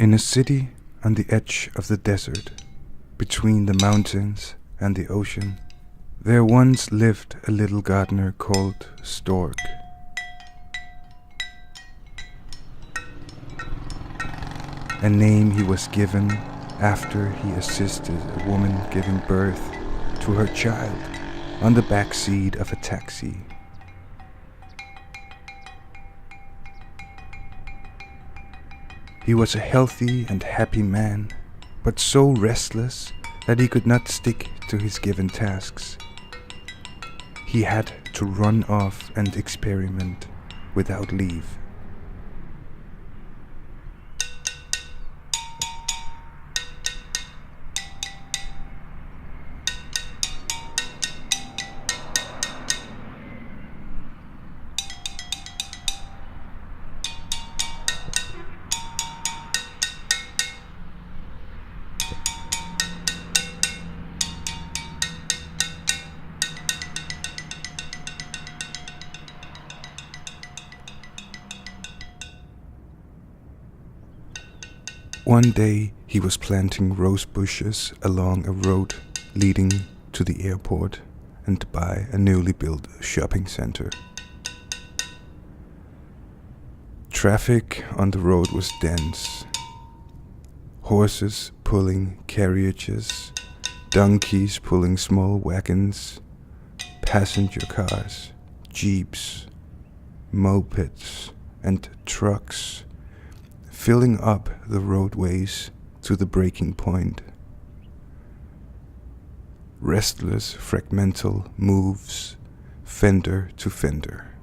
In a city on the edge of the desert, between the mountains and the ocean, there once lived a little gardener called Stork. A name he was given after he assisted a woman giving birth to her child on the back seat of a taxi. He was a healthy and happy man, but so restless that he could not stick to his given tasks. He had to run off and experiment without leave. One day he was planting rose bushes along a road leading to the airport and by a newly built shopping center. Traffic on the road was dense. Horses pulling carriages, donkeys pulling small wagons, passenger cars, jeeps, mopeds, and trucks filling up the roadways to the breaking point. Restless, fragmental moves, fender to fender.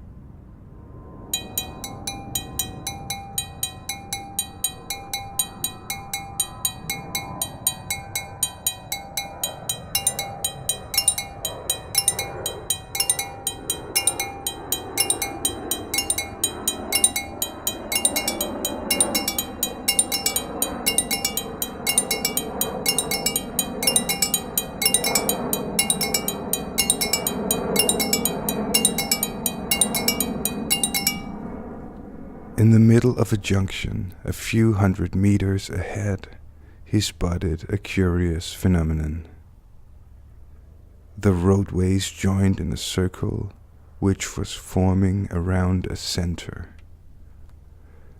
In the middle of a junction, a few hundred meters ahead, he spotted a curious phenomenon. The roadways joined in a circle which was forming around a center.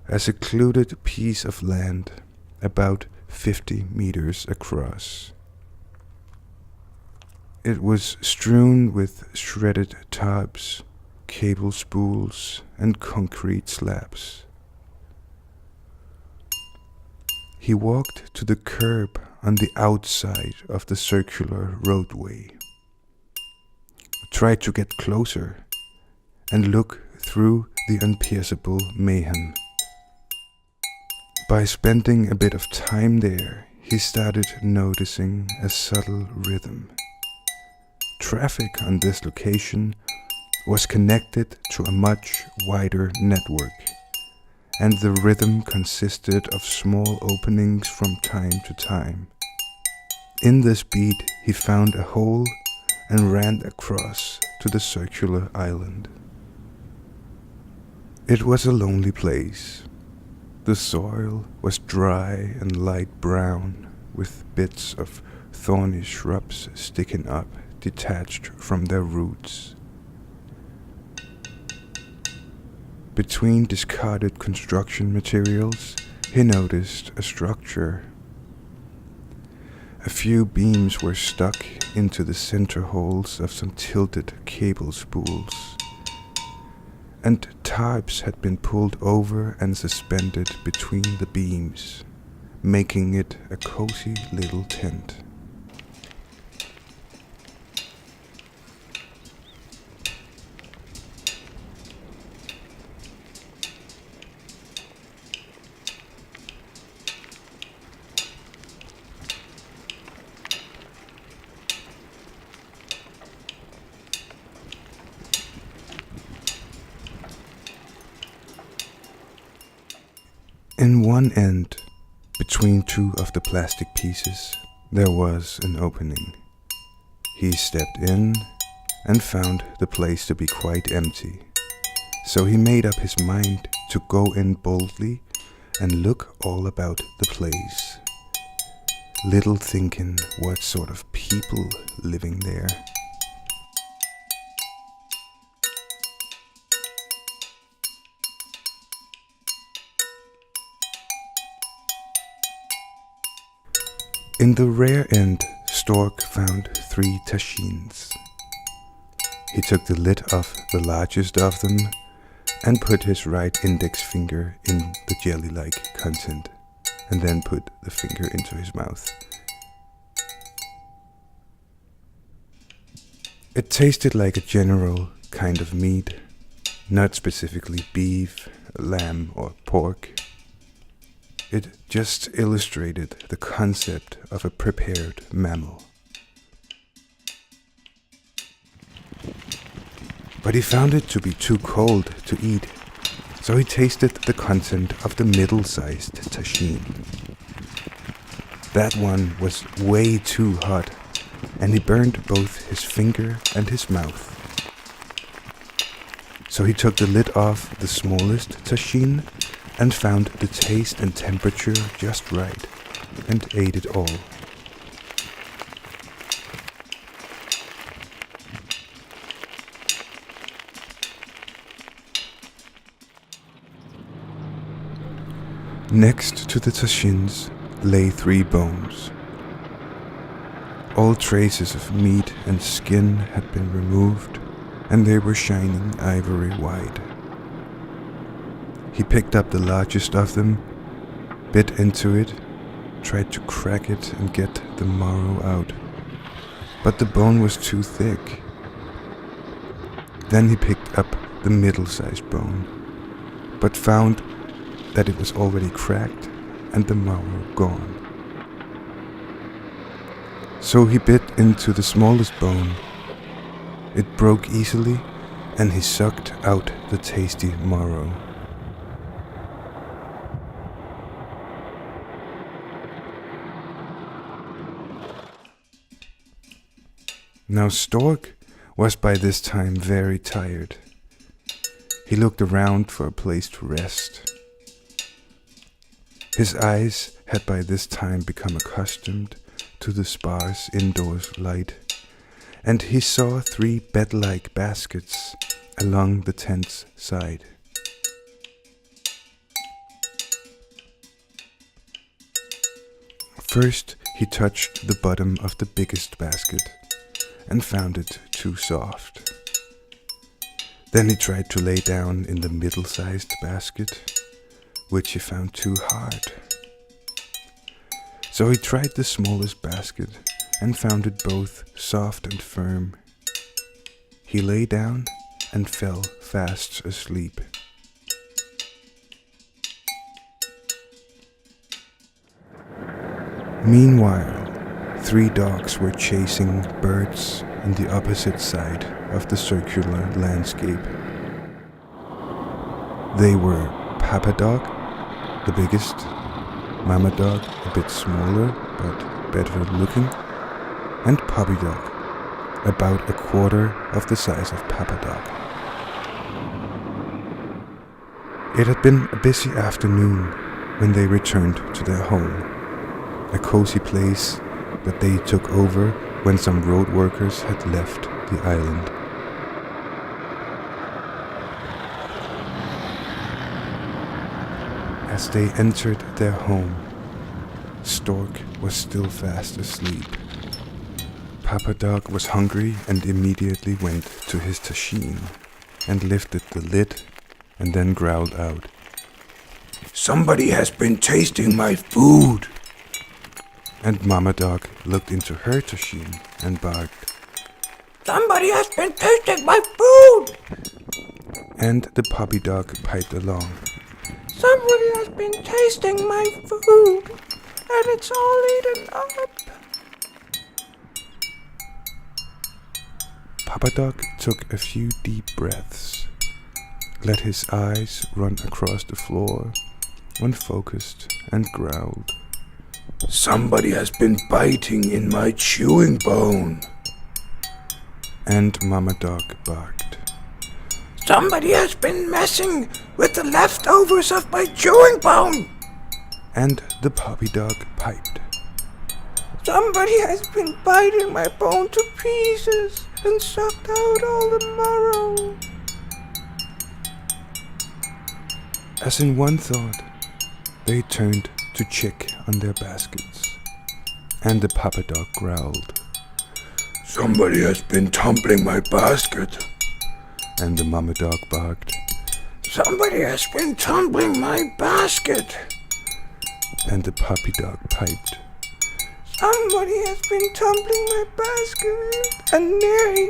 A secluded piece of land about 50 meters across. It was strewn with shredded tubs, cable spools, and concrete slabs. He walked to the curb on the outside of the circular roadway, tried to get closer and look through the unpierceable mayhem. By spending a bit of time there, he started noticing a subtle rhythm. Traffic on this location was connected to a much wider network, and the rhythm consisted of small openings from time to time. In this beat, he found a hole and ran across to the circular island. It was a lonely place. The soil was dry and light brown, with bits of thorny shrubs sticking up, detached from their roots. Between discarded construction materials, he noticed a structure. A few beams were stuck into the center holes of some tilted cable spools, and tarps had been pulled over and suspended between the beams, making it a cozy little tent. In one end, between two of the plastic pieces, there was an opening. He stepped in and found the place to be quite empty. So he made up his mind to go in boldly and look all about the place, little thinking what sort of people living there. In the rear end, Stork found 3 tachines. He took the lid off the largest of them and put his right index finger in the jelly-like content, and then put the finger into his mouth. It tasted like a general kind of meat, not specifically beef, lamb, or pork. It just illustrated the concept of a prepared mammal. But he found it to be too cold to eat, so he tasted the content of the middle-sized tachine. That one was way too hot, and he burned both his finger and his mouth. So he took the lid off the smallest tachine and found the taste and temperature just right, and ate it all. Next to the tachines lay 3 bones. All traces of meat and skin had been removed, and they were shining ivory white. He picked up the largest of them, bit into it, tried to crack it and get the marrow out, but the bone was too thick. Then he picked up the middle-sized bone, but found that it was already cracked and the marrow gone. So he bit into the smallest bone. It broke easily, and he sucked out the tasty marrow. Now Stork was by this time very tired. He looked around for a place to rest. His eyes had by this time become accustomed to the sparse indoors light, and he saw 3 bed-like baskets along the tent's side. First, he touched the bottom of the biggest basket and found it too soft. Then he tried to lay down in the middle-sized basket, which he found too hard. So he tried the smallest basket and found it both soft and firm. He lay down and fell fast asleep. Meanwhile, 3 dogs were chasing birds on the opposite side of the circular landscape. They were Papa Dog, the biggest, Mama Dog, a bit smaller but better looking, and Puppy Dog, about a quarter of the size of Papa Dog. It had been a busy afternoon when they returned to their home, a cozy place that they took over when some road workers had left the island. As they entered their home, Stork was still fast asleep. Papa Dog was hungry and immediately went to his tachine and lifted the lid and then growled out, "Somebody has been tasting my food!" And Mama Dog looked into her tachine and barked, "Somebody has been tasting my food!" And the Puppy Dog piped along, "Somebody has been tasting my food, and it's all eaten up." Papa Dog took a few deep breaths, let his eyes run across the floor, unfocused, and growled, "Somebody has been biting in my chewing bone." And Mama Dog barked, "Somebody has been messing with the leftovers of my chewing bone." and the puppy dog piped. Somebody has been biting my bone to pieces and sucked out all the marrow. As in one thought, they turned to check on their baskets, and the puppy dog growled. Somebody has been tumbling my basket. And the mama dog barked. Somebody has been tumbling my basket. And the puppy dog piped. Somebody has been tumbling my basket, and there he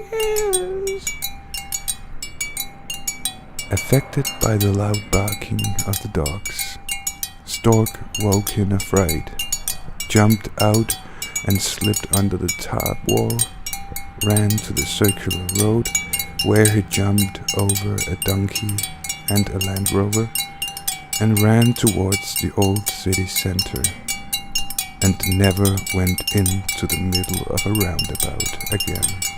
is. Affected by the loud barking of the dogs, Stork woke in a fright, jumped out and slipped under the tarp wall, ran to the circular road where he jumped over a donkey and a Land Rover, and ran towards the old city center, and never went into the middle of a roundabout again.